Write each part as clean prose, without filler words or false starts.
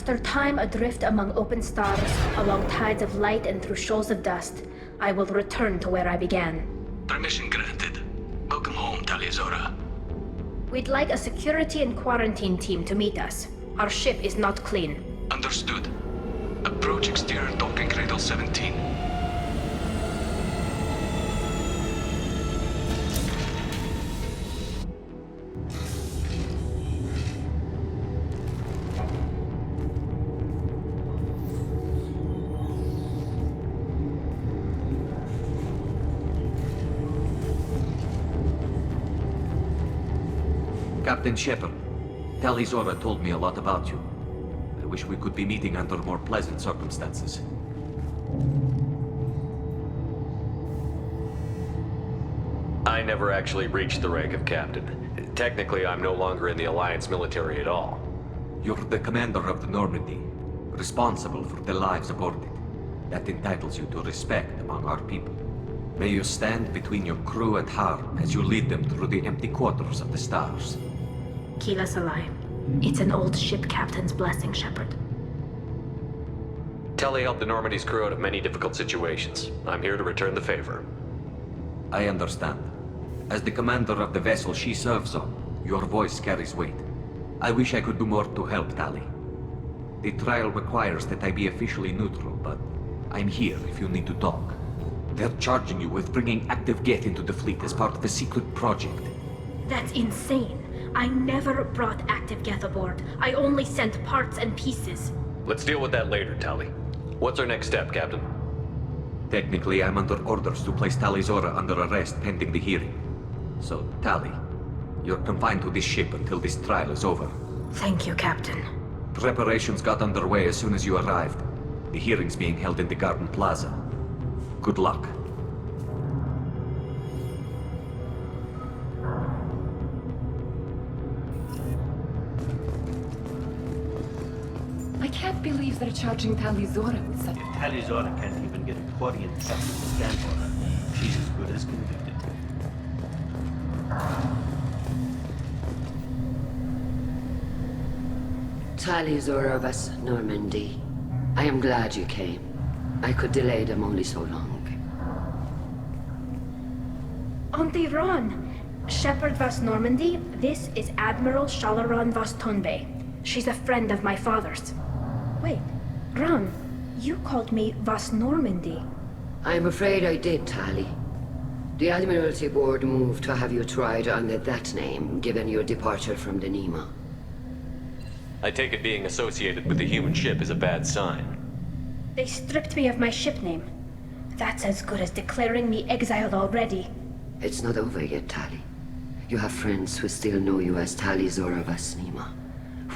After time adrift among open stars, along tides of light and through shoals of dust, I will return to where I began. Permission granted. Welcome home, Tali. We'd like a security and quarantine team to meet us. Our ship is not clean. Understood. Approach exterior docking cradle 17. Captain Shepard, Tali told me a lot about you. I wish we could be meeting under more pleasant circumstances. I never actually reached the rank of captain. Technically, I'm no longer in the Alliance military at all. You're the commander of the Normandy, responsible for the lives aboard it. That entitles you to respect among our people. May you stand between your crew and harm as you lead them through the empty quarters of the stars. Keela Salai. It's an old ship captain's blessing, Shepard. Tali helped the Normandy's crew out of many difficult situations. I'm here to return the favor. I understand. As the commander of the vessel she serves on, your voice carries weight. I wish I could do more to help, Tali. The trial requires that I be officially neutral, but I'm here if you need to talk. They're charging you with bringing active Geth into the fleet as part of a secret project. That's insane. I never brought active Geth aboard. I only sent parts and pieces. Let's deal with that later, Tali. What's our next step, Captain? Technically, I'm under orders to place Tali under arrest pending the hearing. So, Tali, you're confined to this ship until this trial is over. Thank you, Captain. Preparations got underway as soon as you arrived. The hearing's being held in the Garden Plaza. Good luck. I can't believe they're charging Tali with such... If Tali can't even get a Quarian section to stand for her, she's as good as convicted. Tali of us, Normandy. I am glad you came. I could delay them only so long. Auntie Ron! Shepard Vas Normandy, this is Admiral Shalaron Vas Tonbe. She's a friend of my father's. Wait, Ron, you called me Vas Normandy. I'm afraid I did, Tali. The Admiralty Board moved to have you tried under that name, given your departure from the Nema. I take it being associated with the human ship is a bad sign. They stripped me of my ship name. That's as good as declaring me exiled already. It's not over yet, Tali. You have friends who still know you as Tali Vas Nema.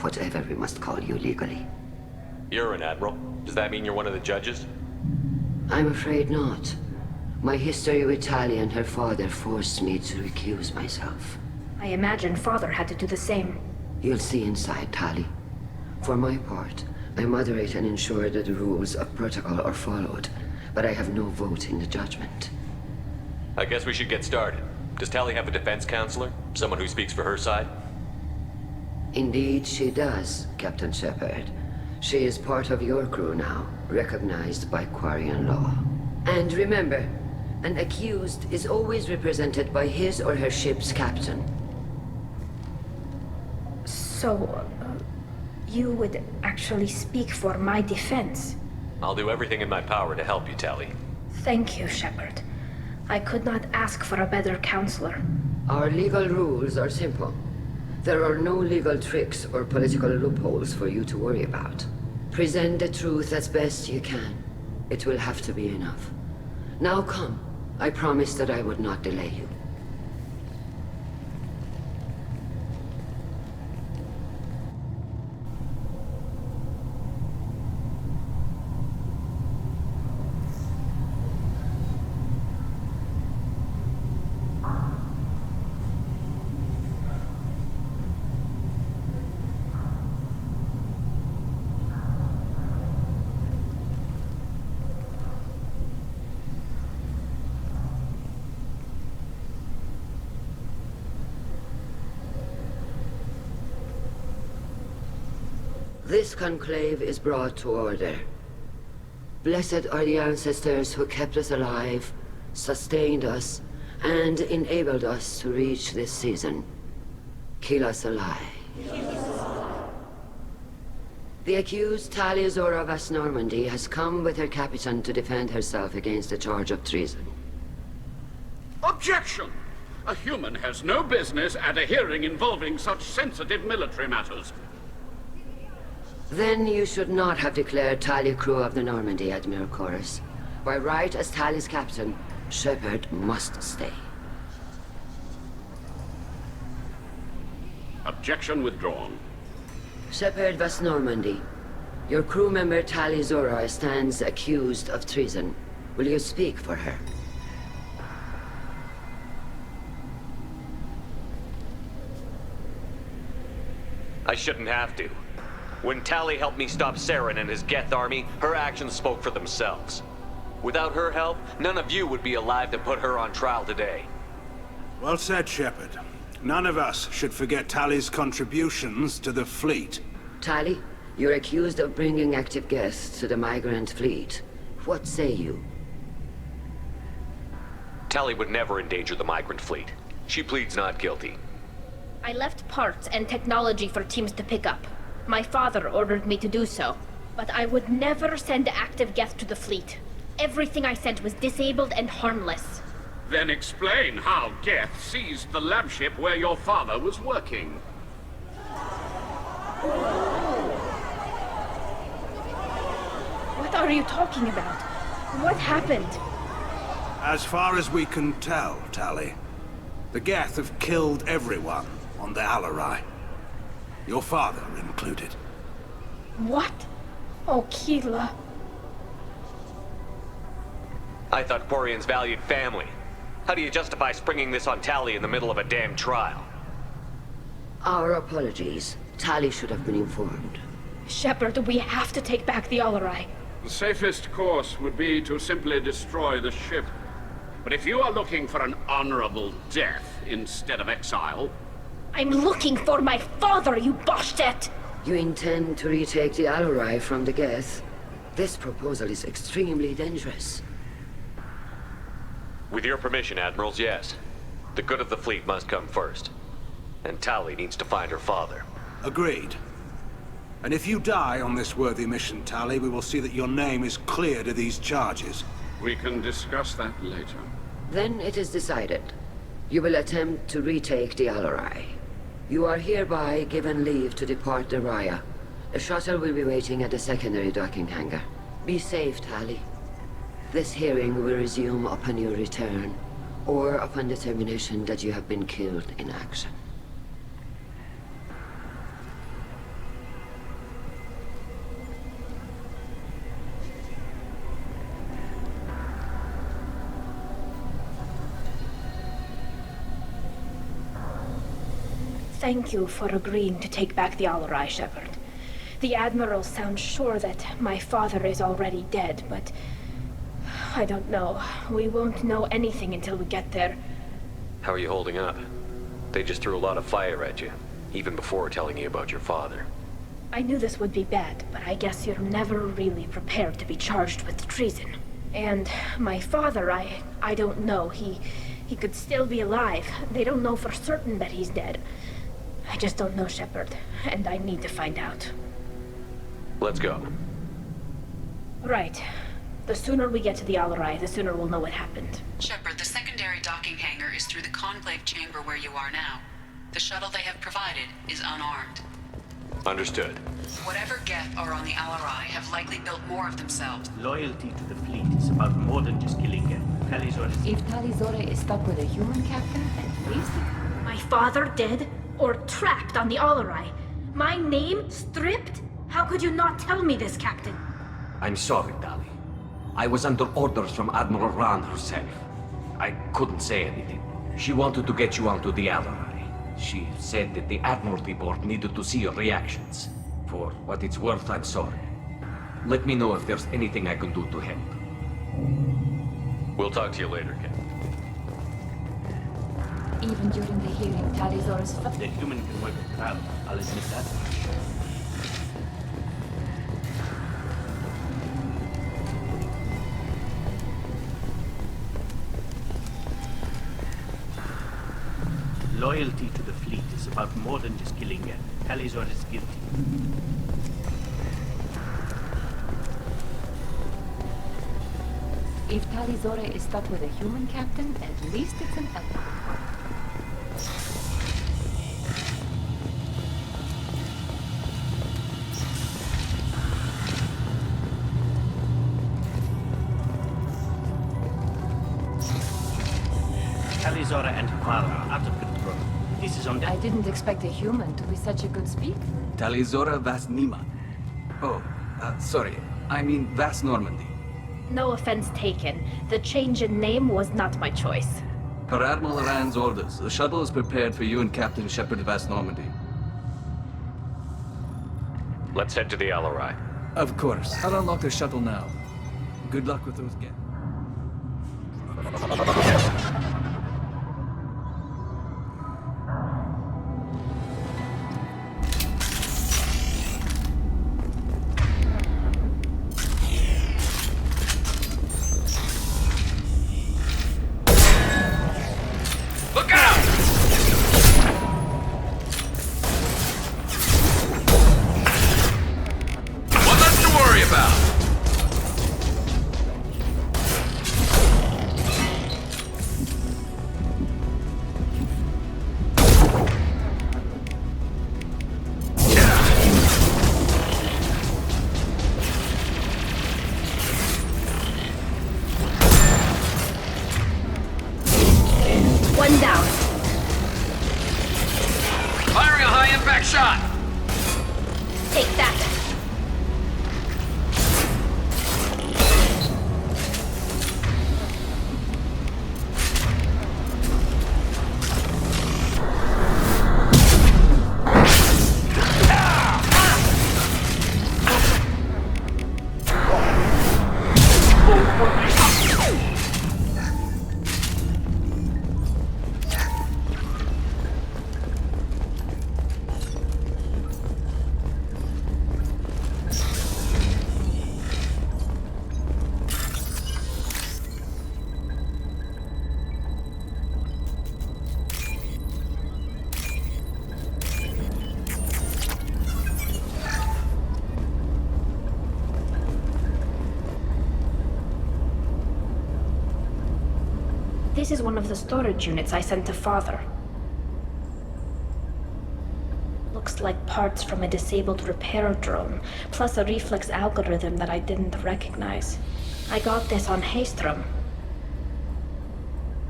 Whatever we must call you legally. You're an admiral. Does that mean you're one of the judges? I'm afraid not. My history with Tali and her father forced me to recuse myself. I imagine father had to do the same. You'll see inside, Tali. For my part, I moderate and ensure that the rules of protocol are followed, but I have no vote in the judgment. I guess we should get started. Does Tali have a defense counselor? Someone who speaks for her side? Indeed, she does, Captain Shepard. She is part of your crew now, recognized by Quarian law. And remember, an accused is always represented by his or her ship's captain. So, you would actually speak for my defense? I'll do everything in my power to help you, Tali. Thank you, Shepard. I could not ask for a better counselor. Our legal rules are simple. There are no legal tricks or political loopholes for you to worry about. Present the truth as best you can. It will have to be enough. Now come. I promised that I would not delay you. This conclave is brought to order. Blessed are the ancestors who kept us alive, sustained us, and enabled us to reach this season. Keep us alive. The accused Tali of West Normandy has come with her captain to defend herself against the charge of treason. Objection! A human has no business at a hearing involving such sensitive military matters. Then you should not have declared Tali crew of the Normandy, Admiral Chorus. By right as Tali's captain, Shepard must stay. Objection withdrawn. Shepard West Normandy, your crew member Tali Zora stands accused of treason. Will you speak for her? I shouldn't have to. When Tali helped me stop Saren and his Geth army, her actions spoke for themselves. Without her help, none of you would be alive to put her on trial today. Well said, Shepard. None of us should forget Tali's contributions to the fleet. Tali, you're accused of bringing active Geth to the migrant fleet. What say you? Tali would never endanger the migrant fleet. She pleads not guilty. I left parts and technology for teams to pick up. My father ordered me to do so, but I would never send active Geth to the fleet. Everything I sent was disabled and harmless. Then explain how Geth seized the lab ship where your father was working. What are you talking about? What happened? As far as we can tell, Tali, the Geth have killed everyone on the Alarai. Your father included. What? Oh, Keela. I thought Quarians valued family. How do you justify springing this on Tali in the middle of a damn trial? Our apologies. Tali should have been informed. Shepard, we have to take back the Alarai. The safest course would be to simply destroy the ship. But if you are looking for an honorable death instead of exile... I'm looking for my father, you bastet! You intend to retake the Alarai from the Geth? This proposal is extremely dangerous. With your permission, Admirals, yes. The good of the fleet must come first. And Tali needs to find her father. Agreed. And if you die on this worthy mission, Tali, we will see that your name is cleared of these charges. We can discuss that later. Then it is decided. You will attempt to retake the Alarai. You are hereby given leave to depart the Raya. A shuttle will be waiting at the secondary docking hangar. Be safe, Tali. This hearing will resume upon your return, or upon determination that you have been killed in action. Thank you for agreeing to take back the Alarai, Shepard. The Admiral sounds sure that my father is already dead, but... I don't know. We won't know anything until we get there. How are you holding up? They just threw a lot of fire at you, even before telling you about your father. I knew this would be bad, but I guess you're never really prepared to be charged with treason. And my father, I don't know. He could still be alive. They don't know for certain that he's dead. I just don't know, Shepard, and I need to find out. Let's go. Right. The sooner we get to the Alarai, the sooner we'll know what happened. Shepard, the secondary docking hangar is through the conclave chamber where you are now. The shuttle they have provided is unarmed. Understood. Whatever Geth are on the Alarai have likely built more of themselves. Loyalty to the fleet is about more than just killing Geth. Talizor is... If Tali Zora is stuck with a human captain, then please. My father dead? Or trapped on the Alarai? My name stripped? How could you not tell me this, Captain? I'm sorry, Tali. I was under orders from Admiral Ran herself. I couldn't say anything. She wanted to get you onto the Alarai. She said that the Admiralty Board needed to see your reactions. For what it's worth, I'm sorry. Let me know if there's anything I can do to help. We'll talk to you later, Captain. Even during the hearing, Tali Zora's The human can work with crowd. I'll admit that. Loyalty to the fleet is about more than just killing Geth. Tali Zora is guilty. If Tali Zora is stuck with a human captain, at least it's an elf. Tali Zora and her father are out of control. This is on them. I didn't expect a human to be such a good speaker. Tali Zora Vas Nima. Oh, sorry. I mean Vas Normandy. No offense taken. The change in name was not my choice. Per Admiral Rand's orders, the shuttle is prepared for you and Captain Shepard Vas Normandy. Let's head to the Alarai. Of course. I'll unlock the shuttle now. Good luck with those guests. Look out! One less to worry about. One down. Firing a high-impact shot. Take that. This is one of the storage units I sent to Father. Looks like parts from a disabled repair drone, plus a reflex algorithm that I didn't recognize. I got this on Haystrom.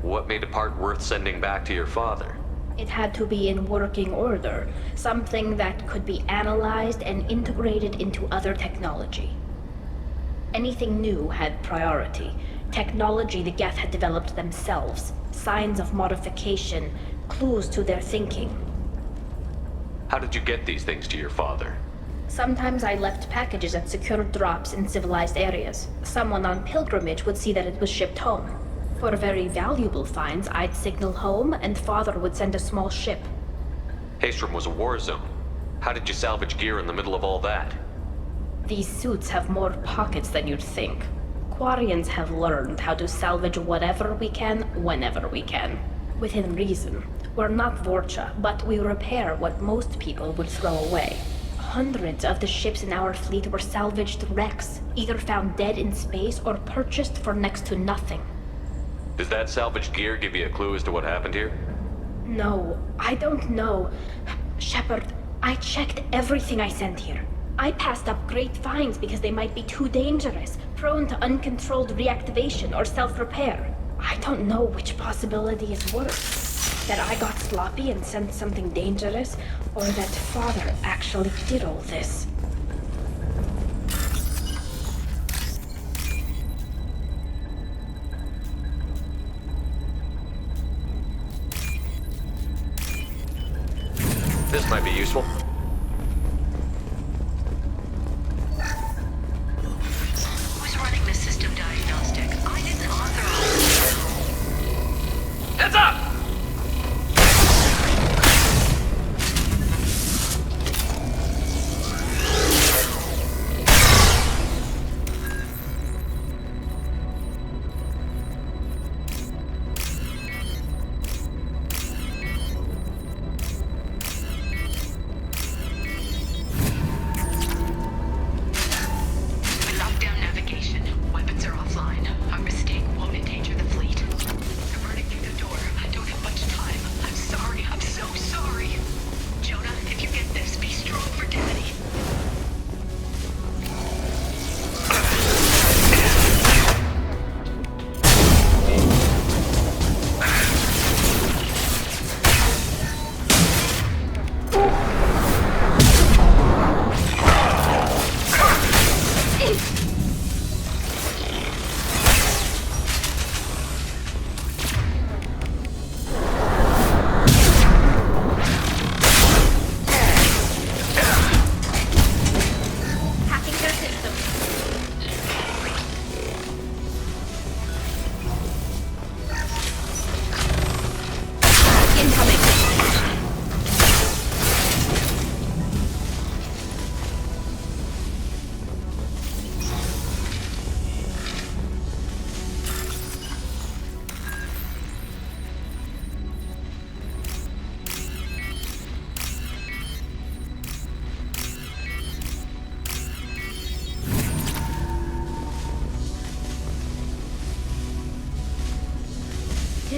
What made a part worth sending back to your father? It had to be in working order, something that could be analyzed and integrated into other technology. Anything new had priority. Technology the Geth had developed themselves, signs of modification, clues to their thinking. How did you get these things to your father? Sometimes I left packages at secured drops in civilized areas. Someone on pilgrimage would see that it was shipped home. For very valuable finds, I'd signal home, and Father would send a small ship. Haystrom was a war zone. How did you salvage gear in the middle of all that? These suits have more pockets than you'd think. Quarians have learned how to salvage whatever we can, whenever we can. Within reason. We're not Vorcha, but we repair what most people would throw away. Hundreds of the ships in our fleet were salvaged wrecks, either found dead in space or purchased for next to nothing. Does that salvaged gear give you a clue as to what happened here? No, I don't know. Shepard, I checked everything I sent here. I passed up great finds because they might be too dangerous, prone to uncontrolled reactivation or self-repair. I don't know which possibility is worse. That I got sloppy and sent something dangerous, or that Father actually did all this. This might be useful. Who's running the system diagnostic? I didn't authorize. Heads up!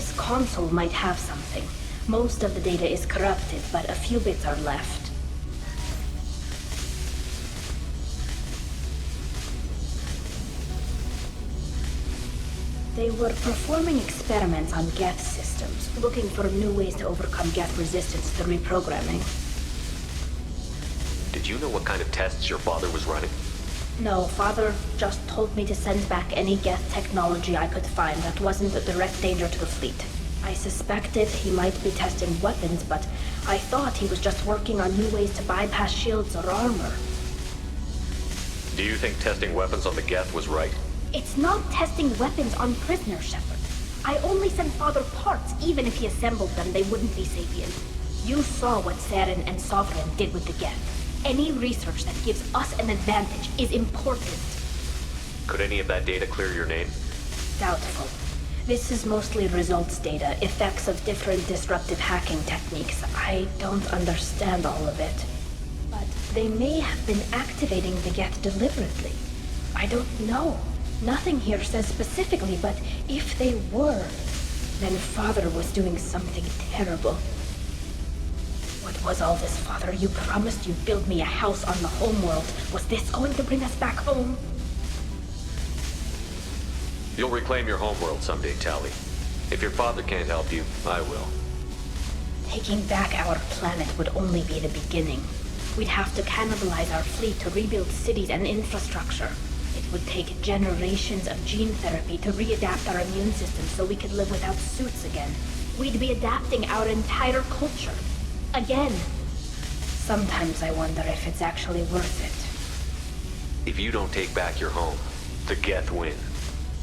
This console might have something. Most of the data is corrupted, but a few bits are left. They were performing experiments on Geth systems, looking for new ways to overcome Geth resistance to reprogramming. Did you know what kind of tests your father was running? No, Father just told me to send back any Geth technology I could find that wasn't a direct danger to the fleet. I suspected he might be testing weapons, but I thought he was just working on new ways to bypass shields or armor. Do you think testing weapons on the Geth was right? It's not testing weapons on prisoners, Shepard. I only send Father parts. Even if he assembled them, they wouldn't be sapient. You saw what Saren and Sovereign did with the Geth. Any research that gives us an advantage is important. Could any of that data clear your name? Doubtful. This is mostly results data, effects of different disruptive hacking techniques. I don't understand all of it. But they may have been activating the Geth deliberately. I don't know. Nothing here says specifically, but if they were, then Father was doing something terrible. What was all this, Father? You promised you'd build me a house on the homeworld. Was this going to bring us back home? You'll reclaim your homeworld someday, Tali. If your father can't help you, I will. Taking back our planet would only be the beginning. We'd have to cannibalize our fleet to rebuild cities and infrastructure. It would take generations of gene therapy to readapt our immune system so we could live without suits again. We'd be adapting our entire culture. Again. Sometimes I wonder if it's actually worth it. If you don't take back your home, the Geth win.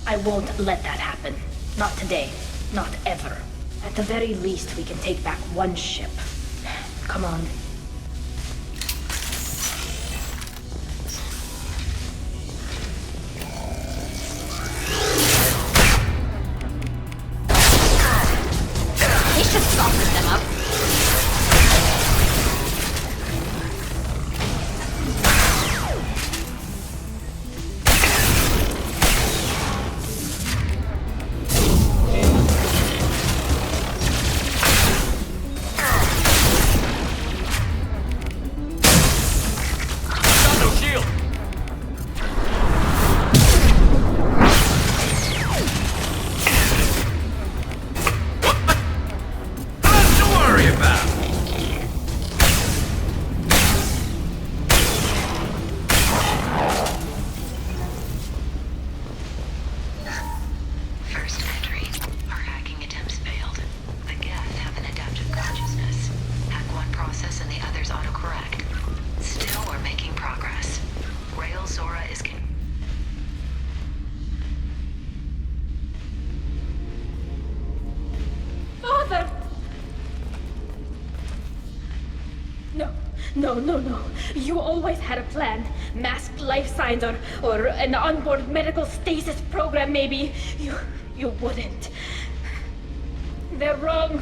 I won't let that happen. Not today. Not ever. At the very least, we can take back one ship. Come on. This should soften them up. No. You always had a plan. Masked life signs or an onboard medical stasis program, maybe. You wouldn't. They're wrong.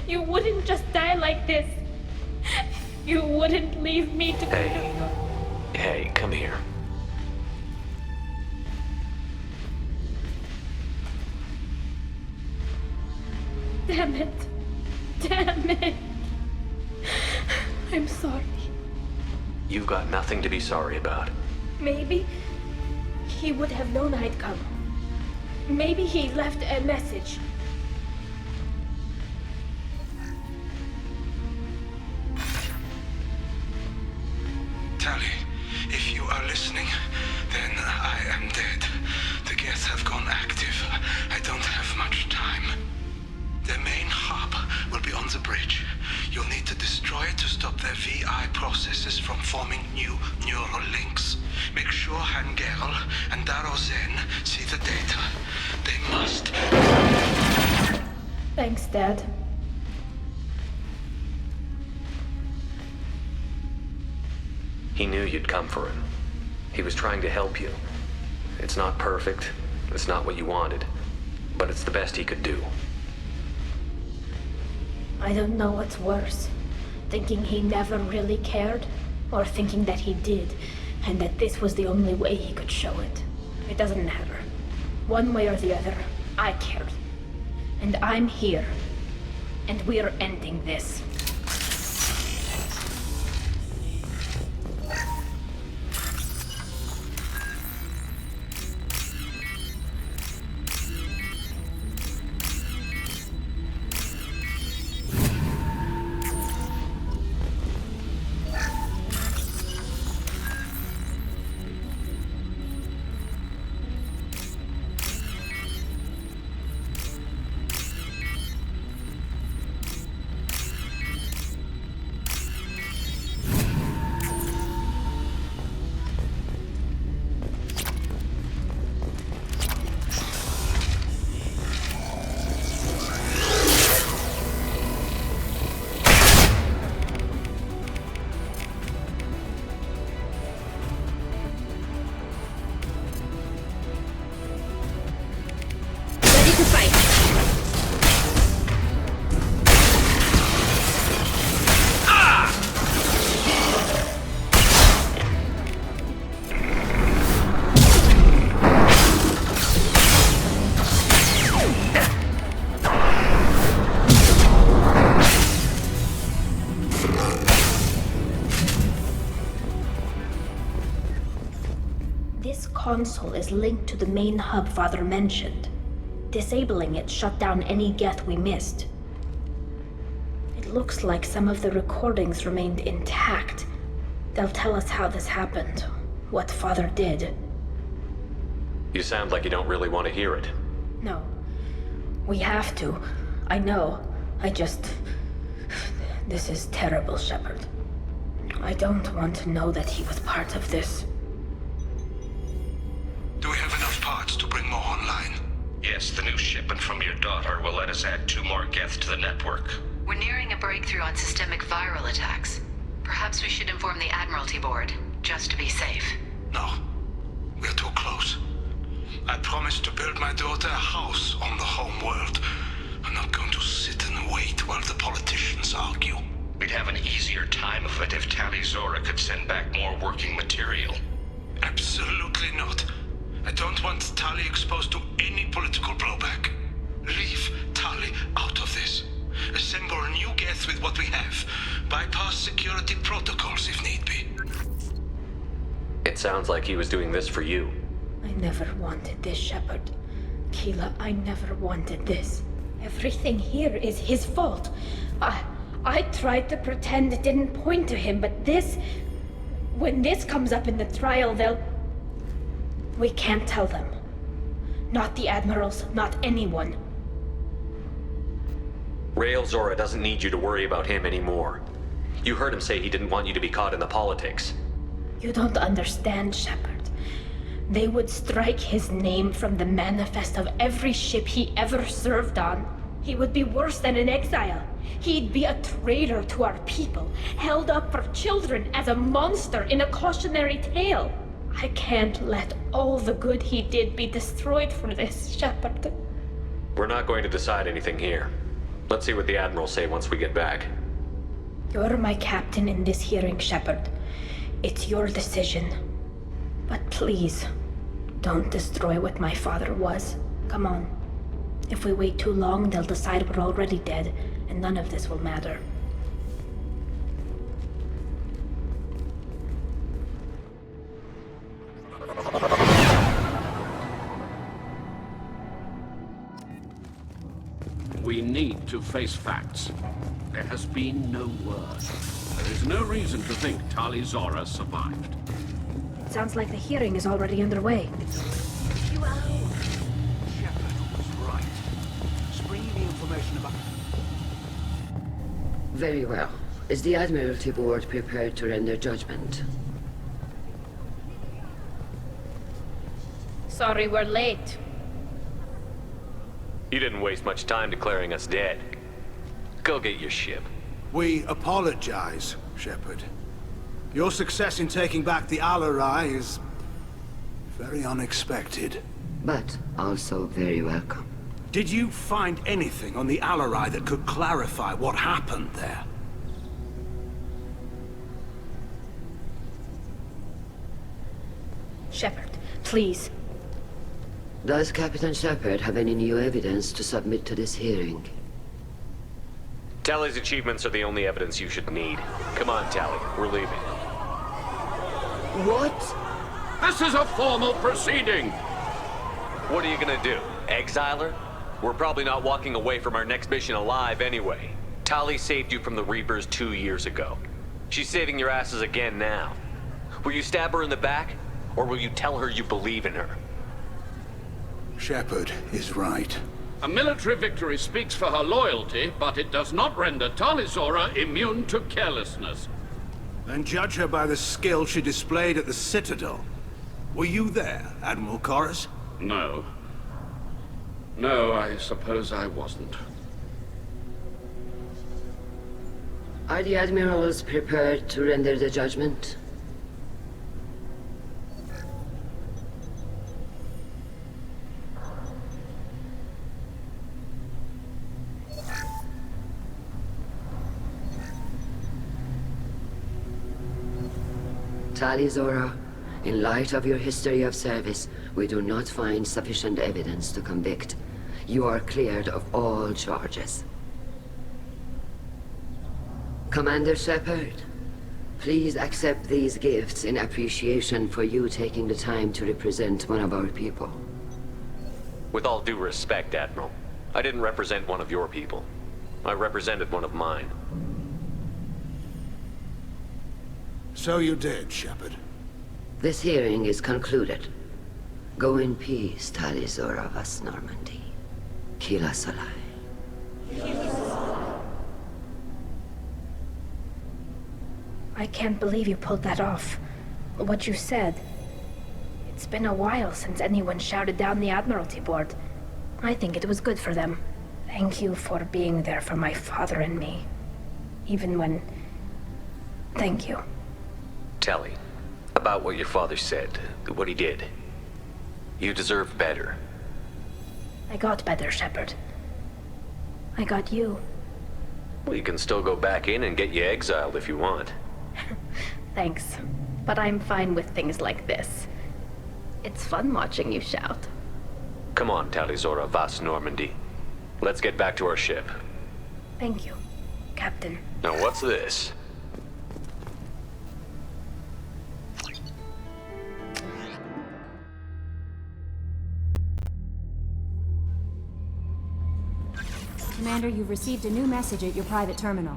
You wouldn't just die like this. You wouldn't leave me to... Hey, come here. Damn it. I'm sorry. You've got nothing to be sorry about. Maybe he would have known I'd come. Maybe he left a message. Tali, if you are listening, then I am dead. The Geth have gone active. I don't have much time. Their main hub will be on the bridge. You'll need to destroy it to stop their VI processes from forming new neural links. Make sure Hangerl and Daro Zen see the data. They must. Thanks, Dad. He knew you'd come for him. He was trying to help you. It's not perfect. It's not what you wanted. But it's the best he could do. I don't know what's worse. Thinking he never really cared, or thinking that he did, and that this was the only way he could show it. It doesn't matter. One way or the other, I cared. And I'm here. And we're ending this. This console is linked to the main hub Father mentioned. Disabling it shut down any Geth we missed. It looks like some of the recordings remained intact. They'll tell us how this happened, what Father did. You sound like you don't really want to hear it. No. We have to. I know. This is terrible, Shepard. I don't want to know that he was part of this. Do we have enough parts to bring more online? Yes, the new shipment from your daughter will let us add 2 more Geth to the network. We're nearing a breakthrough on systemic viral attacks. Perhaps we should inform the Admiralty Board, just to be safe. No. We're too close. I promised to build my daughter a house on the home world. I'm not going to sit and wait while the politicians argue. We'd have an easier time of it if Tali Zora could send back more working material. Absolutely not. I don't want Tali exposed to any political blowback. Leave Tali out of this. Assemble a new Geth with what we have. Bypass security protocols if need be. It sounds like he was doing this for you. I never wanted this, Shepard. Keela, I never wanted this. Everything here is his fault. I tried to pretend it didn't point to him, but this... When this comes up in the trial, they'll... We can't tell them. Not the Admirals, not anyone. Rael Zora doesn't need you to worry about him anymore. You heard him say he didn't want you to be caught in the politics. You don't understand, Shepard. They would strike his name from the manifest of every ship he ever served on. He would be worse than an exile. He'd be a traitor to our people, held up for children as a monster in a cautionary tale. I can't let all the good he did be destroyed for this, Shepard. We're not going to decide anything here. Let's see what the Admirals say once we get back. You're my captain in this hearing, Shepard. It's your decision. But please, don't destroy what my father was. Come on. If we wait too long, they'll decide we're already dead, and none of this will matter. We need to face facts. There has been no word. There is no reason to think Tali Zora survived. It sounds like the hearing is already underway. Shepard was right. Springing the information about... Very well. Is the Admiralty Board prepared to render judgment? Sorry we're late. You didn't waste much time declaring us dead. Go get your ship. We apologize, Shepard. Your success in taking back the Alarai is... very unexpected. But also very welcome. Did you find anything on the Alarai that could clarify what happened there? Shepard, please. Does Captain Shepard have any new evidence to submit to this hearing? Tally's achievements are the only evidence you should need. Come on, Tali. We're leaving. What? This is a formal proceeding! What are you gonna do? Exile her? We're probably not walking away from our next mission alive anyway. Tali saved you from the Reapers 2 years ago. She's saving your asses again now. Will you stab her in the back? Or will you tell her you believe in her? Shepard is right. A military victory speaks for her loyalty, but it does not render Tali Zora immune to carelessness. Then judge her by the skill she displayed at the Citadel. Were you there, Admiral Corus? No. No, I suppose I wasn't. Are the admirals prepared to render the judgment? Tali Zora, in light of your history of service, we do not find sufficient evidence to convict. You are cleared of all charges. Commander Shepard, please accept these gifts in appreciation for you taking the time to represent one of our people. With all due respect, Admiral, I didn't represent one of your people. I represented one of mine. So you did, Shepard. This hearing is concluded. Go in peace, Tali Zora vas Normandy. Kila Solai. I can't believe you pulled that off. What you said. It's been a while since anyone shouted down the Admiralty Board. I think it was good for them. Thank you for being there for my father and me. Even when... Thank you. Tali, about what your father said, what he did. You deserve better. I got better, Shepard. I got you. Well, you can still go back in and get you exiled if you want. Thanks. But I'm fine with things like this. It's fun watching you shout. Come on, Tali Zora vas Normandy. Let's get back to our ship. Thank you, Captain. Now what's this? Commander, you've received a new message at your private terminal.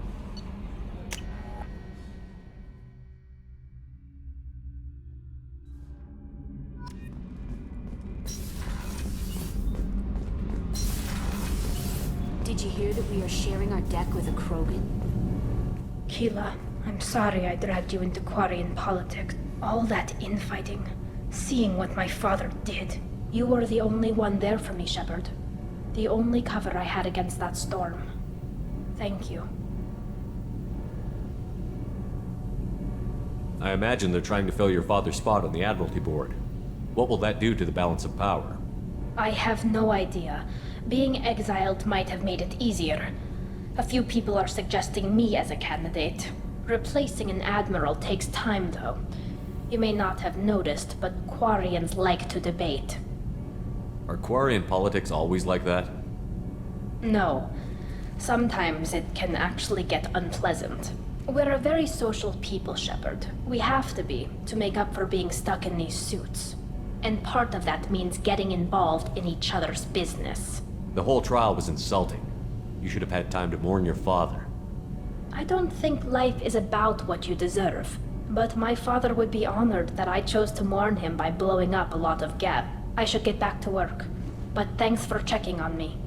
Did you hear that we are sharing our deck with a Krogan? Keela, I'm sorry I dragged you into Quarian politics. All that infighting. Seeing what my father did. You were the only one there for me, Shepard. The only cover I had against that storm. Thank you. I imagine they're trying to fill your father's spot on the Admiralty Board. What will that do to the balance of power? I have no idea. Being exiled might have made it easier. A few people are suggesting me as a candidate. Replacing an admiral takes time, though. You may not have noticed, but Quarians like to debate. Are Quarian politics always like that? No. Sometimes it can actually get unpleasant. We're a very social people, Shepard. We have to be, to make up for being stuck in these suits. And part of that means getting involved in each other's business. The whole trial was insulting. You should have had time to mourn your father. I don't think life is about what you deserve. But my father would be honored that I chose to mourn him by blowing up a lot of Geth. I should get back to work. But thanks for checking on me.